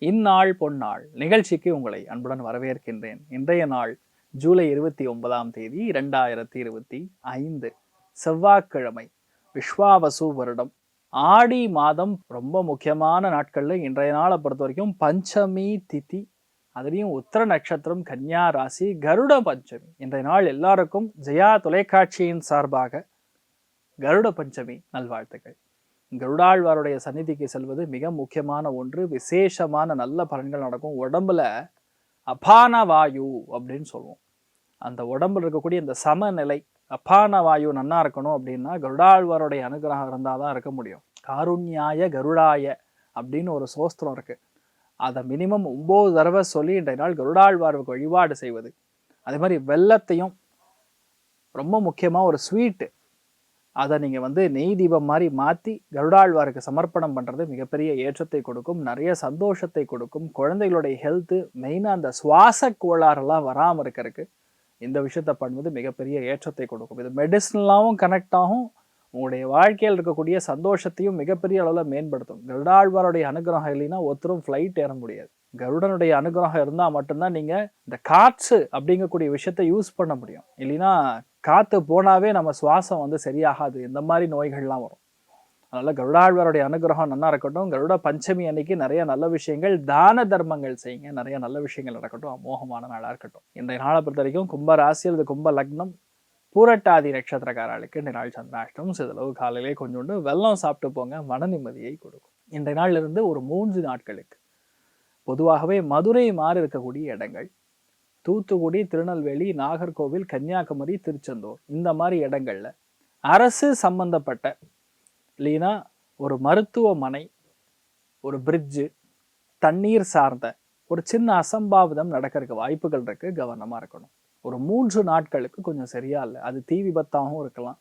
இந்நாள் பொன்னாள் நிகழ்ச்சிக்கு உங்களை அன்புடன் வரவேற்கின்றேன். இன்றைய நாள் ஜூலை 29 2025 செவ்வாய்க்கிழமை, விஸ்வாவசு வருடம், ஆடி மாதம். ரொம்ப முக்கியமான நாட்கள்ல இன்றைய நாளை பொறுத்த வரைக்கும் பஞ்சமி திதி, அதுலேயும் உத்திர நட்சத்திரம், கன்னியா ராசி, கருட பஞ்சமி. இன்றைய நாள் எல்லாருக்கும் ஜெயா தொலைக்காட்சியின் சார்பாக கருட பஞ்சமி நல்வாழ்த்துக்கள். கருடாழ்வாருடைய சந்நிதிக்கு செல்வது மிக முக்கியமான ஒன்று. விசேஷமான நல்ல பலன்கள் நடக்கும். உடம்புல அபான வாயு அப்படின்னு சொல்லுவோம். அந்த உடம்புல இருக்கக்கூடிய இந்த சமநிலை, அபான வாயு நன்னா இருக்கணும் அப்படின்னா கருடாழ்வாருடைய அனுகிரகம் இருந்தால் தான் இருக்க முடியும். காருண்யாய கருடாய அப்படின்னு ஒரு சோஸ்திரம் இருக்கு. அதை மினிமம் 9 தடவை சொல்லி இன்றைய நாள் கருடாழ்வாருக்கு வழிபாடு செய்வது. அதே மாதிரி வெல்லத்தையும், ரொம்ப முக்கியமாக ஒரு ஸ்வீட்டு, அதை நீங்கள் நெய் தீபம் மாதிரி மாற்றி கருடாழ்வாருக்கு சமர்ப்பணம் பண்ணுறது மிகப்பெரிய ஏற்றத்தை கொடுக்கும், நிறைய சந்தோஷத்தை கொடுக்கும். குழந்தைகளுடைய ஹெல்த்து, மெயினாக அந்த சுவாச கோளாறுலாம் வராமல் இருக்கிறதுக்கு இந்த விஷயத்தை பண்ணுவது மிகப்பெரிய ஏற்றத்தை கொடுக்கும். இது மெடிசனலாகவும் கனெக்ட் ஆகும், உங்களுடைய வாழ்க்கையில் இருக்கக்கூடிய சந்தோஷத்தையும் மிகப்பெரிய அளவில் மேம்படுத்தும். கருடாழ்வாருடைய அனுகிரகம் இல்லைன்னா ஒருத்தரும் ஃப்ளைட் ஏற முடியாது. கருடனுடைய அனுகிரகம் இருந்தால் மட்டும்தான் நீங்கள் இந்த காற்று அப்படிங்கக்கூடிய விஷயத்தை யூஸ் பண்ண முடியும். இல்லைன்னா காற்று போனாவே நம்ம சுவாசம் சரியாகாது, இந்த மாதிரி நோய்கள்லாம் வரும். அதனால் கருடாழ்வாருடைய அனுகிரகம் நல்லா இருக்கட்டும். கருட பஞ்சமி அன்னைக்கு நிறைய நல்ல விஷயங்கள், தான தர்மங்கள் செய்யுங்க, நிறைய நல்ல விஷயங்கள் நடக்கட்டும். அமோகமான நாளாக இருக்கட்டும். இன்றைய நாளை பொறுத்த வரைக்கும் கும்ப ராசி அல்லது கும்ப லக்னம், பூரட்டாதி நட்சத்திரக்காரர்களுக்கு இந்த நாள் சந்திராஷ்டம். சிதளவு காலையிலே கொஞ்சோண்டு வெல்லம் சாப்பிட்டு போங்க, மன நிம்மதியை கொடுக்கும். இன்றைய நாளிலிருந்து ஒரு 3 நாட்களுக்கு பொதுவாகவே மதுரை மாறி இருக்கக்கூடிய இடங்கள், தூத்துக்குடி, திருநெல்வேலி, நாகர்கோவில், கன்னியாகுமரி, திருச்செந்தூர், இந்த மாதிரி இடங்கள்ல அரசு சம்பந்தப்பட்ட இல்லைன்னா ஒரு மருத்துவமனை, ஒரு பிரிட்ஜு, தண்ணீர் சார்ந்த ஒரு சின்ன அசம்பாவிதம் நடக்கிறதுக்கு வாய்ப்புகள் இருக்கு. கவனமா இருக்கணும். ஒரு 3 நாட்களுக்கு கொஞ்சம் சரியா இல்லை. அது தீ விபத்தாகவும் இருக்கலாம்,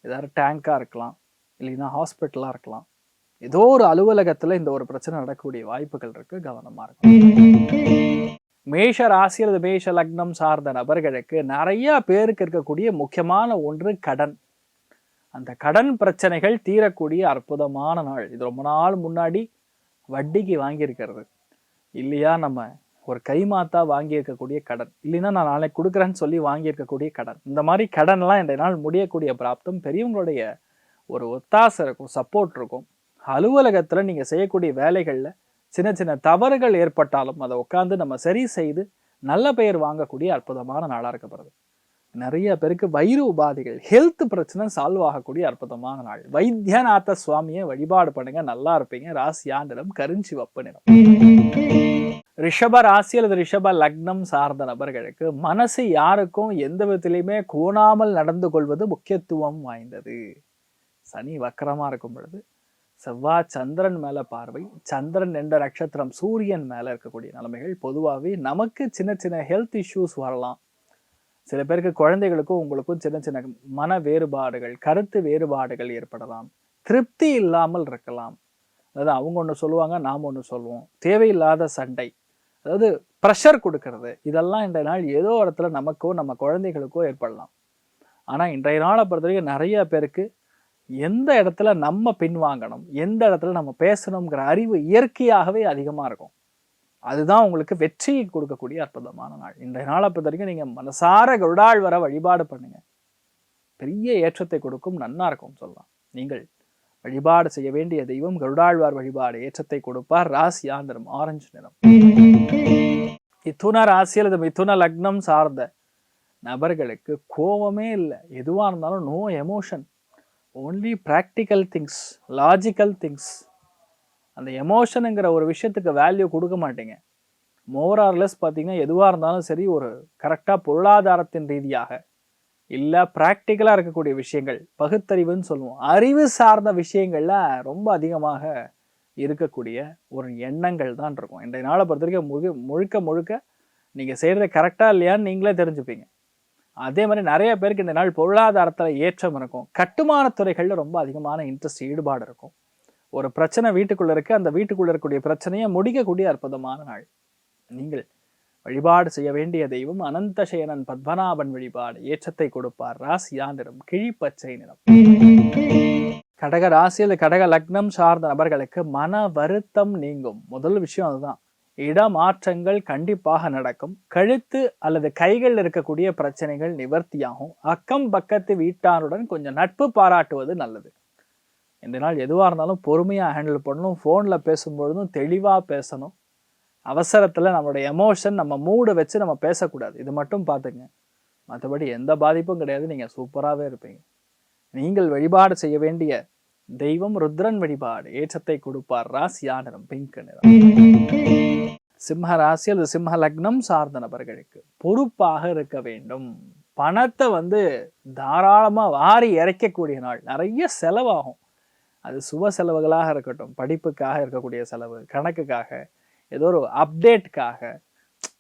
ஏதாவது டேங்கா இருக்கலாம், இல்லைன்னா ஹாஸ்பிட்டலா இருக்கலாம். ஏதோ ஒரு அலுவலகத்துல இந்த ஒரு பிரச்சனை நடக்கக்கூடிய வாய்ப்புகள் இருக்கு. கவனமா இருக்கும். மேஷ ராசி அல்லது மேஷ லக்னம் சார்ந்த நபர்களுக்கு நிறைய பேருக்கு இருக்கக்கூடிய முக்கியமான ஒன்று கடன். அந்த கடன் பிரச்சனைகள் தீரக்கூடிய அற்புதமான நாள் இது. ரொம்ப நாள் முன்னாடி வட்டிக்கு வாங்கியிருக்கிறது இல்லையா, நம்ம ஒரு கைமாத்தா வாங்கியிருக்கக்கூடிய கடன், இல்லைன்னா நான் நாளைக்கு கொடுக்குறேன்னு சொல்லி வாங்கியிருக்கக்கூடிய கடன், இந்த மாதிரி கடன்லாம் இன்றைய நாள் முடியக்கூடிய பிராப்தம். பெரியவங்களுடைய ஒரு ஒத்தாசை இருக்கும், சப்போர்ட் இருக்கும். அலுவலகத்தில் நீங்கள் செய்யக்கூடிய வேலைகளில் சின்ன சின்ன தவறுகள் ஏற்பட்டாலும் அதை உட்காந்து நம்ம சரி செய்து நல்ல பெயர் வாங்கக்கூடிய அற்புதமான நாளாக இருக்கப்படுது. நிறைய பேருக்கு வயிறு உபாதைகள், ஹெல்த் பிரச்சனை சால்வ் ஆகக்கூடிய அற்புதமான நாள். வைத்தியநாத சுவாமியை வழிபாடு பண்ணுங்க, நல்லா இருப்பீங்க. ராசியா நிறம் கருஞ்சிவப்பு நிறம். ரிஷப ராசி அல்லது ரிஷப லக்னம் சார்ந்த நபர்களுக்கு மனசு யாருக்கும் எந்த விதத்திலையுமே கோணாமல் நடந்து கொள்வது முக்கியத்துவம் வாய்ந்தது. சனி வக்கரமா இருக்கும் பொழுது செவ்வாய் சந்திரன் மேல பார்வை, சந்திரன் என்ற நட்சத்திரம் சூரியன் மேல இருக்கக்கூடிய நிலைமைகள். பொதுவாகவே நமக்கு சின்ன சின்ன ஹெல்த் இஷ்யூஸ் வரலாம். சில பேருக்கு குழந்தைகளுக்கும் உங்களுக்கும் சின்ன சின்ன மன வேறுபாடுகள், கருத்து வேறுபாடுகள் ஏற்படலாம். திருப்தி இல்லாமல் இருக்கலாம். அதாவது அவங்க ஒன்று சொல்லுவாங்க, நாம் ஒன்று சொல்லுவோம். தேவையில்லாத சண்டை, அதாவது ப்ரெஷர் கொடுக்கறது, இதெல்லாம் இன்றைய நாள் ஏதோ இடத்துல நமக்கோ நம்ம குழந்தைகளுக்கோ ஏற்படலாம். ஆனால் இன்றைய நாளை பொறுத்த வரைக்கும் நிறைய பேருக்கு எந்த இடத்துல நம்ம பின்வாங்கணும், எந்த இடத்துல நம்ம பேசணுங்கிற அறிவு இயற்கையாகவே அதிகமாக இருக்கும். அதுதான் உங்களுக்கு வெற்றியை கொடுக்கக்கூடிய அற்புதமான நாள். இன்றைய நாளை பொறுத்த வரைக்கும் நீங்கள் மனசார கருடாழ்வாரை வழிபாடு பண்ணுங்க, பெரிய ஏற்றத்தை கொடுக்கும், நன்னா இருக்கும் சொல்லலாம். நீங்கள் வழிபாடு செய்ய வேண்டிய தெய்வம் கருடாழ்வார் வழிபாடு, ஏற்றத்தை கொடுப்பார். ராசியா நிறம் ஆரஞ்சு நிறம். மிதுன ராசி அல்லது மிதுன லக்னம் சார்ந்த நபர்களுக்கு கோபமே இல்லை. எதுவாக இருந்தாலும் no emotion, only practical things, logical things. அந்த எமோஷனுங்கிற ஒரு விஷயத்துக்கு வேல்யூ கொடுக்க மாட்டீங்க. மோர் ஆர் லெஸ் பார்த்தீங்கன்னா எதுவாக இருந்தாலும் சரி, ஒரு கரெக்டாக பொருளாதாரத்தின் ரீதியாக இல்லை ப்ராக்டிக்கலாக இருக்கக்கூடிய விஷயங்கள், பகுத்தறிவுன்னு சொல்லுவோம், அறிவு சார்ந்த விஷயங்கள்ல ரொம்ப அதிகமாக இருக்கக்கூடிய ஒரு எண்ணங்கள் தான் இருக்கும். இன்றைய நாளை பொறுத்த வரைக்கும் முழுக்க முழுக்க நீங்கள் செய்கிறத கரெக்டாக இல்லையான்னு நீங்களே தெரிஞ்சுப்பீங்க. அதே மாதிரி நிறைய பேருக்கு இந்த நாள் பொருளாதாரத்தில் ஏற்றம் இருக்கும். கட்டுமான துறைகளில் ரொம்ப அதிகமான இன்ட்ரெஸ்ட், ஈடுபாடு இருக்கும். ஒரு பிரச்சனை வீட்டுக்குள்ள இருக்கு, அந்த வீட்டுக்குள்ள இருக்கக்கூடிய பிரச்சனையை முடிக்கக்கூடிய அற்புதமான நாள். நீங்கள் வழிபாடு செய்ய வேண்டிய தெய்வம் அனந்தசேனன் பத்மநாபன் வழிபாடு, ஏற்றத்தை கொடுப்பார். ராசியா நிறம் கிழிப்பச்சை நிறம். கடக ராசி அல்லது கடக லக்னம் சார்ந்த நபர்களுக்கு மன வருத்தம் நீங்கும். முதல் விஷயம் அதுதான். இடமாற்றங்கள் கண்டிப்பாக நடக்கும். கழுத்து அல்லது கைகள் இருக்கக்கூடிய பிரச்சனைகள் நிவர்த்தியாகும். அக்கம் பக்கத்து வீட்டாருடன் கொஞ்சம் நட்பு பாராட்டுவது நல்லது. இந்த நாள் எதுவாக இருந்தாலும் பொறுமையாக ஹேண்டில் பண்ணணும். ஃபோனில் பேசும்பொழுதும் தெளிவாக பேசணும். அவசரத்தில் நம்மளுடைய எமோஷன் நம்ம மூடை வச்சு நம்ம பேசக்கூடாது. இது மட்டும் பார்த்துங்க. மற்றபடி எந்த பாதிப்பும் கிடையாது. நீங்கள் சூப்பராகவே இருப்பீங்க. நீங்கள் வழிபாடு செய்ய வேண்டிய தெய்வம் ருத்ரன் வழிபாடு. ஏற்றத்தை கொடுப்பார். ராசியா நிறம் பிங்க் நிறம். சிம்ம ராசி அல்லது சிம்ம லக்னம் சார்ந்த நபர்களுக்கு பொறுப்பாக இருக்க வேண்டும். பணத்தை தாராளமாக வாரி இறைக்கக்கூடிய நாள். நிறைய செலவாகும். அது சுப செலவுகளாக இருக்கட்டும், படிப்புக்காக இருக்கக்கூடிய செலவு, கணக்குக்காக, ஏதோ ஒரு அப்டேட்டுக்காக,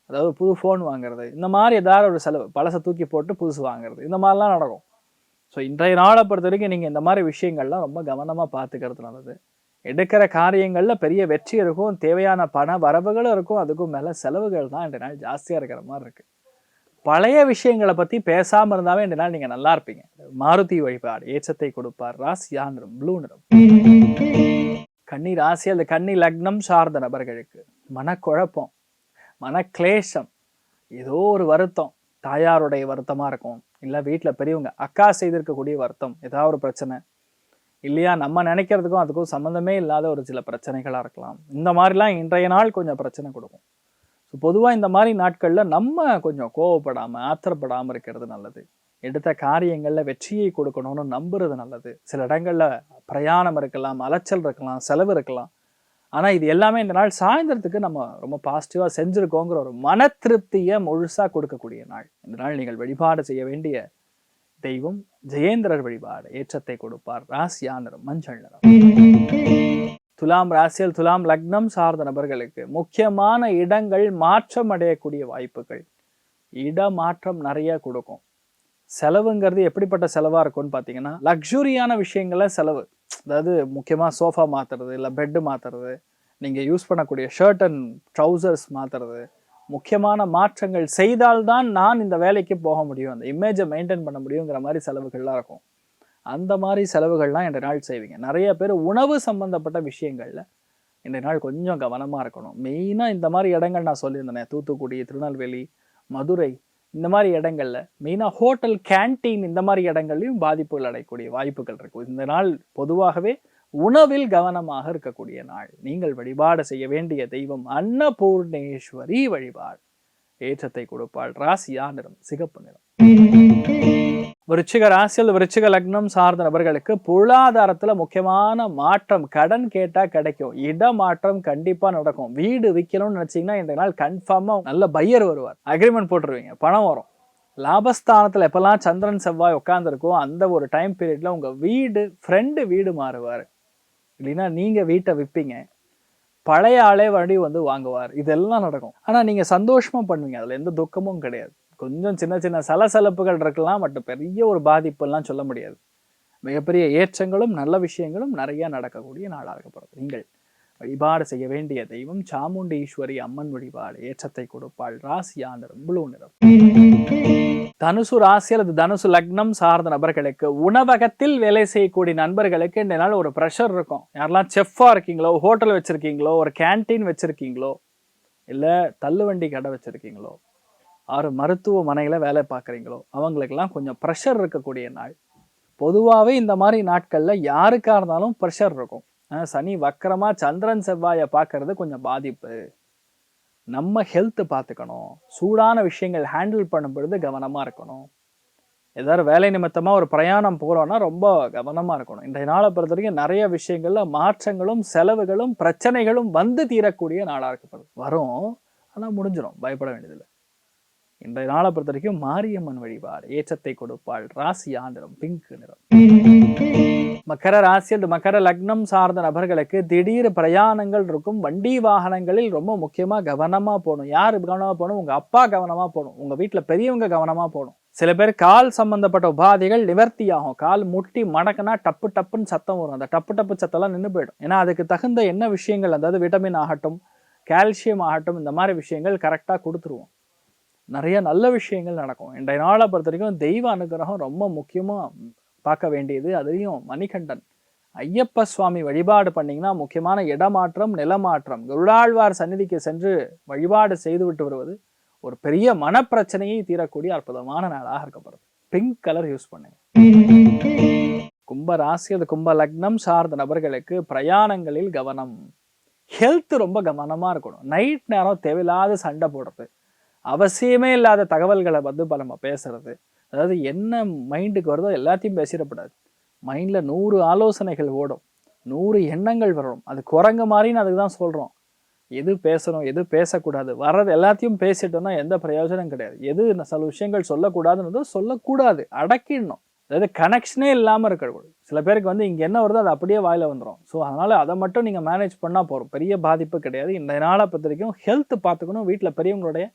அதாவது புது ஃபோன் வாங்குறது, இந்த மாதிரி ஏதாவது ஒரு செலவு, பழசை தூக்கி போட்டு புதுசு வாங்குறது, இந்த மாதிரிலாம் நடக்கும். ஸோ இன்றைய நாளை பொறுத்த வரைக்கும் நீங்கள் இந்த மாதிரி விஷயங்கள்லாம் ரொம்ப கவனமாக பார்த்துக்கிறது நல்லது. எடுக்கிற காரியங்களில் பெரிய வெற்றி இருக்கும், தேவையான பண வரவுகளும் இருக்கும், அதுக்கும் மேலே செலவுகள் தான் இன்றைய நாள் ஜாஸ்தியாக இருக்கிற மாதிரி இருக்குது. பழைய விஷயங்களை பற்றி பேசாமல் இருந்தாவே இன்றைய நாள் நீங்கள் நல்லா இருப்பீங்க. மாருதி வழிபாடு. ஏற்றத்தை கொடுப்பார். ராசியா நிறம் ப்ளூ நிறம். கன்னி ராசி அல்லது கன்னி லக்னம் சார்ந்த நபர்களுக்கு மனக்குழப்பம், மனக்லேஷம், ஏதோ ஒரு வருத்தம், தாயாருடைய வருத்தமாக இருக்கும், இல்லை வீட்டில் பெரியவங்க அக்கா செய்திருக்கக்கூடிய வருத்தம், ஏதாவது ஒரு பிரச்சனை இல்லையா, நம்ம நினைக்கிறதுக்கும் அதுக்கும் சம்மந்தமே இல்லாத ஒரு சில பிரச்சனைகளாக இருக்கலாம். இந்த மாதிரிலாம் இன்றைய நாள் கொஞ்சம் பிரச்சனை கொடுக்கும். ஸோ பொதுவாக இந்த மாதிரி நாட்களில் நம்ம கொஞ்சம் கோவப்படாமல் ஆத்திரப்படாமல் இருக்கிறது நல்லது. எடுத்த காரியங்களில் வெற்றியை கொடுக்கணும்னு நம்புறது நல்லது. சில இடங்களில் பிரயாணம் இருக்கலாம், அலைச்சல் இருக்கலாம், செலவு இருக்கலாம். ஆனால் இது எல்லாமே இந்த நாள் சாயந்தரத்துக்கு நம்ம ரொம்ப பாசிட்டிவாக செஞ்சுருக்கோங்கிற ஒரு மன திருப்தியை முழுசாக கொடுக்கக்கூடிய நாள். இந்த நாள் நீங்கள் வழிபாடு செய்ய வேண்டிய தெய்வம் ஜெயேந்திரர் வழிபாடு. ஏற்றத்தை கொடுப்பார். ராசியா நிறம் மஞ்சள் நிறம். துலாம் ராசியில் துலாம் லக்னம் சார்ந்த நபர்களுக்கு முக்கியமான இடங்கள் மாற்றம் அடையக்கூடிய வாய்ப்புகள். இடமாற்றம் நிறைய கொடுக்கும். செலவுங்கிறது எப்படிப்பட்ட செலவாக இருக்கும்னு பார்த்தீங்கன்னா, லக்ஸுரியான விஷயங்கள செலவு. அதாவது முக்கியமாக சோஃபா மாற்றுறது, இல்லை பெட்டு மாற்றுறது, நீங்கள் யூஸ் பண்ணக்கூடிய ஷர்ட் அண்ட் ட்ரௌசர்ஸ் மாற்றுறது, முக்கியமான மாற்றங்கள் செய்தால்தான் நான் இந்த வேலைக்கு போக முடியும், அந்த இமேஜை மெயின்டைன் பண்ண முடியுங்கிற மாதிரி செலவுகள்லாம் இருக்கும். அந்த மாதிரி செலவுகள்லாம் இன்றைய நாள் செய்வீங்க. நிறைய பேர் உணவு சம்பந்தப்பட்ட விஷயங்களில் இன்றைய நாள் கொஞ்சம் கவனமாக இருக்கணும். மெயினாக இந்த மாதிரி இடங்கள் நான் சொல்லியிருந்தேனே, தூத்துக்குடி, திருநெல்வேலி, மதுரை, இந்த மாதிரி இடங்கள்ல மெயினாக ஹோட்டல், கேன்டீன், இந்த மாதிரி இடங்கள்லையும் பாதிப்புகள் அடையக்கூடிய வாய்ப்புகள் இருக்கும். இந்த நாள் பொதுவாகவே உணவில் கவனமாக இருக்கக்கூடிய நாள். நீங்கள் வழிபாடு செய்ய வேண்டிய தெய்வம் அன்னபூர்ணேஸ்வரி வழிபாடு. ஏற்றத்தை கொடுப்பாள். ராசியா நிறம் சிகப்பு நிறம். விருச்சிக ராசியில் விருச்சிக லக்னம் சார்ந்த நபர்களுக்கு பொருளாதாரத்துல முக்கியமான மாற்றம். கடன் கேட்டா கிடைக்கும். இடமாற்றம் கண்டிப்பா நடக்கும். வீடு விற்கணும்னு நினைச்சீங்கன்னா இந்த நாள் கன்ஃபார்மா நல்ல பையர் வருவார். அக்ரிமெண்ட் போட்டுருவீங்க, பணம் வரும். லாபஸ்தானத்துல எப்பெல்லாம் சந்திரன் செவ்வாய் உட்காந்துருக்கோ அந்த ஒரு டைம் பீரியட்ல உங்க ஃப்ரெண்டு வீடு மாறுவார். இல்லைன்னா நீங்க வீட்டை விற்பீங்க, பழைய ஆளே வாங்குவார். இதெல்லாம் நடக்கும். ஆனா நீங்க சந்தோஷமா பண்ணுவீங்க, அதுல எந்த துக்கமும் கிடையாது. கொஞ்சம் சின்ன சின்ன சலசலப்புகள் இருக்கலாம், பட் பெரிய ஒரு பாதிப்பெல்லாம் சொல்ல முடியாது. மிகப்பெரிய ஏற்றங்களும் நல்ல விஷயங்களும் நிறைய நடக்கக்கூடிய நாளாக இருக்கப்படுது. நீங்கள் வழிபாடு செய்ய வேண்டிய தெய்வம் சாமுண்டீஸ்வரி அம்மன் வழிபாடு. ஏற்றத்தை கொடுப்பாள். ராசியா நிறம் ப்ளூ நிறம். தனுசு ராசி அல்லது தனுசு லக்னம் சார்ந்த நபர்களுக்கு உணவகத்தில் வேலை செய்யக்கூடிய நண்பர்களுக்கு இந்த நாள் ஒரு ப்ரெஷர் இருக்கும். யாரெல்லாம் செஃப்பாக இருக்கீங்களோ, ஹோட்டல் வச்சிருக்கீங்களோ, ஒரு கேன்டீன் வச்சிருக்கீங்களோ, இல்லை தள்ளுவண்டி கடை வச்சிருக்கீங்களோ, ஆறு மருத்துவமனையில் வேலை பார்க்குறீங்களோ, அவங்களுக்கெல்லாம் கொஞ்சம் ப்ரெஷர் இருக்கக்கூடிய நாள். பொதுவாகவே இந்த மாதிரி நாட்களில் யாருக்காக இருந்தாலும் ப்ரெஷர் இருக்கும். சனி வக்கரமாக சந்திரன் செவ்வாயை பார்க்கறது கொஞ்சம் பாதிப்பு. நம்ம ஹெல்த்து பார்த்துக்கணும். சூடான விஷயங்கள் ஹேண்டில் பண்ணும் பொழுது கவனமாக இருக்கணும். ஏதாவது வேலை நிமித்தமாக ஒரு பிரயாணம் போகிறோன்னா ரொம்ப கவனமாக இருக்கணும். இன்றைய நாளை பொறுத்த வரைக்கும் நிறைய விஷயங்களில் மாற்றங்களும் செலவுகளும் பிரச்சனைகளும் தீரக்கூடிய நாளாக இருக்கப்படுது. வரும், ஆனால் முடிஞ்சிடும், பயப்பட வேண்டியதில்லை. இன்றைய நாளை பொறுத்த வரைக்கும் மாரியம்மன் வழிபாடு. ஏற்றத்தை கொடுப்பாள். ராசியா நிறம் பிங்க் நிறம். மக்கர ராசி அல்லது மக்கர லக்னம் சார்ந்த நபர்களுக்கு திடீர் பிரயாணங்கள் இருக்கும். வண்டி வாகனங்களில் ரொம்ப முக்கியமாக கவனமாக போகணும். யார் கவனமாக போகணும்? உங்கள் அப்பா கவனமாக போகணும். உங்கள் வீட்டில் பெரியவங்க கவனமாக போகணும். சில பேர் கால் சம்பந்தப்பட்ட உபாதைகள் நிவர்த்தி ஆகும். கால் முட்டி மடக்குனா டப்பு டப்புன்னு சத்தம் வரும். அந்த டப்பு டப்பு சத்தம்லாம் நின்று போயிடும். ஏன்னா அதுக்கு தகுந்த என்ன விஷயங்கள், அதாவது விட்டமின் ஆகட்டும், கால்சியம் ஆகட்டும், இந்த மாதிரி விஷயங்கள் கரெக்டாக கொடுத்துருவோம். நிறைய நல்ல விஷயங்கள் நடக்கும். இன்றைய நாளை பொறுத்த வரைக்கும் தெய்வ அனுகிரகம் ரொம்ப முக்கியமாக பார்க்க வேண்டியது. அதையும் மணிகண்டன் ஐயப்ப சுவாமி வழிபாடு பண்ணீங்கன்னா முக்கியமான இடமாற்றம், நிலமாற்றம், கருடாழ்வார் சந்நிதிக்கு சென்று வழிபாடு செய்துவிட்டு வருவது ஒரு பெரிய மனப்பிரச்சனையை தீரக்கூடிய அற்புதமான நாளாக இருக்கப்படுது. பிங்க் கலர் யூஸ் பண்ணுங்க. கும்ப ராசி அது கும்ப லக்னம் சார்ந்த நபர்களுக்கு பிரயாணங்களில் கவனம். ஹெல்த் ரொம்ப கவனமா இருக்கணும். நைட் நேரம் தேவையில்லாத சண்டை போடுறது, அவசியமே இல்லாத தகவல்களை நம்ம பேசுறது, அதாவது என்ன மைண்டுக்கு வருதோ எல்லாத்தையும் பேசிடக்கூடாது. மைண்ட்ல 100 ஆலோசனைகள் ஓடும், 100 எண்ணங்கள் வரும். அது குரங்கு மாதிரின்னு அதுக்கு தான் சொல்றோம். எது பேசணும், எது பேசக்கூடாது, வர்றது எல்லாத்தையும் பேசிட்டோம்னா எந்த பிரயோஜனம் கிடையாது. எது சில விஷயங்கள் சொல்லக்கூடாதுன்னு சொல்லக்கூடாது, அடக்கிடணும். அதாவது கனெக்ஷனே இல்லாமல் இருக்கக்கூடாது. சில பேருக்கு இங்கே என்ன வருதோ அது அப்படியே வாயில வந்துடும். ஸோ அதனால அதை மட்டும் நீங்கள் மேனேஜ் பண்ணால் போகிறோம், பெரிய பாதிப்பு கிடையாது. இந்த நாளை பொறுத்த வரைக்கும் ஹெல்த் பார்த்துக்கணும். வீட்டில் பெரியவங்களுடைய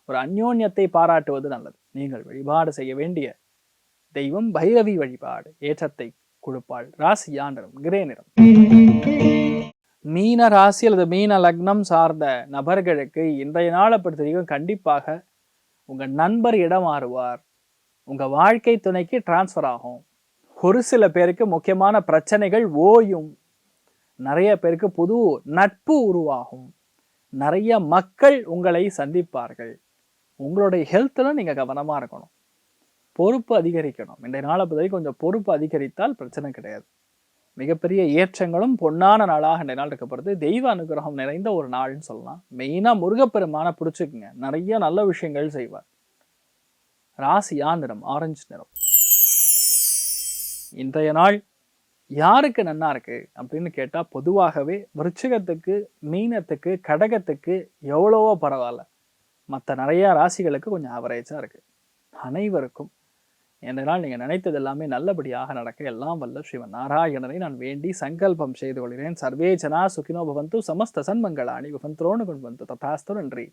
ஒரு அந்யோன்யத்தை பாராட்டுவது நல்லது. நீங்கள் வழிபாடு செய்ய வேண்டிய தெய்வம் பைரவி வழிபாடு. ஏற்றத்தை கொடுப்பாள். ராசியா நிறம் கிரே நிறம். மீன ராசி அல்லது மீன லக்னம் சார்ந்த நபர்களுக்கு இன்றைய நாளை பொறுத்த வரைக்கும் கண்டிப்பாக உங்க நண்பர் இடம் மாறுவார். உங்க வாழ்க்கை துணைக்கு டிரான்ஸ்ஃபர் ஆகும். ஒரு சில பேருக்கு முக்கியமான பிரச்சனைகள் ஓயும். நிறைய பேருக்கு புது நட்பு உருவாகும். நிறைய மக்கள் உங்களை சந்திப்பார்கள். உங்களுடைய ஹெல்த்ல நீங்க கவனமா இருக்கணும். பொறுப்பு அதிகரிக்கணும். இன்றைய நாளை பொறுத்த வரைக்கும் கொஞ்சம் பொறுப்பு அதிகரித்தால் பிரச்சனை கிடையாது. மிகப்பெரிய ஏற்றங்களும் பொன்னான நாளாக இந்த நாள் இருக்கப்படுது. தெய்வ அனுகிரகம் நிறைந்த ஒரு நாள்னு சொல்லலாம். மெயினாக முருகப்பெருமான பிடிச்சிக்குங்க. நிறைய நல்ல விஷயங்கள் செய்வார். ராசியா நிறம் ஆரஞ்சு நிறம். இன்றைய நாள் யாருக்கு நன்னா இருக்கு அப்படின்னு கேட்டால் பொதுவாகவே விருச்சிகத்துக்கு, மீனத்துக்கு, கடகத்துக்கு எவ்வளவோ பரவாயில்ல. மற்ற நிறைய ராசிகளுக்கு கொஞ்சம் ஆவரேஜாக இருக்கு. அனைவருக்கும் என்றால் நீங்கள் நினைத்தது எல்லாமே நல்லபடியாக நடக்க எல்லாம் வல்ல ஸ்ரீமன் நாராயணனை நான் வேண்டி சங்கல்பம் செய்து கொள்கிறேன். சர்வே ஜனா சுகினோ பவந்து, சமஸ்த சன்மங்களாணி பவந்தோன்னு கொண்டு வந்து ததாஸ்து. நன்றி,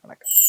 வணக்கம்.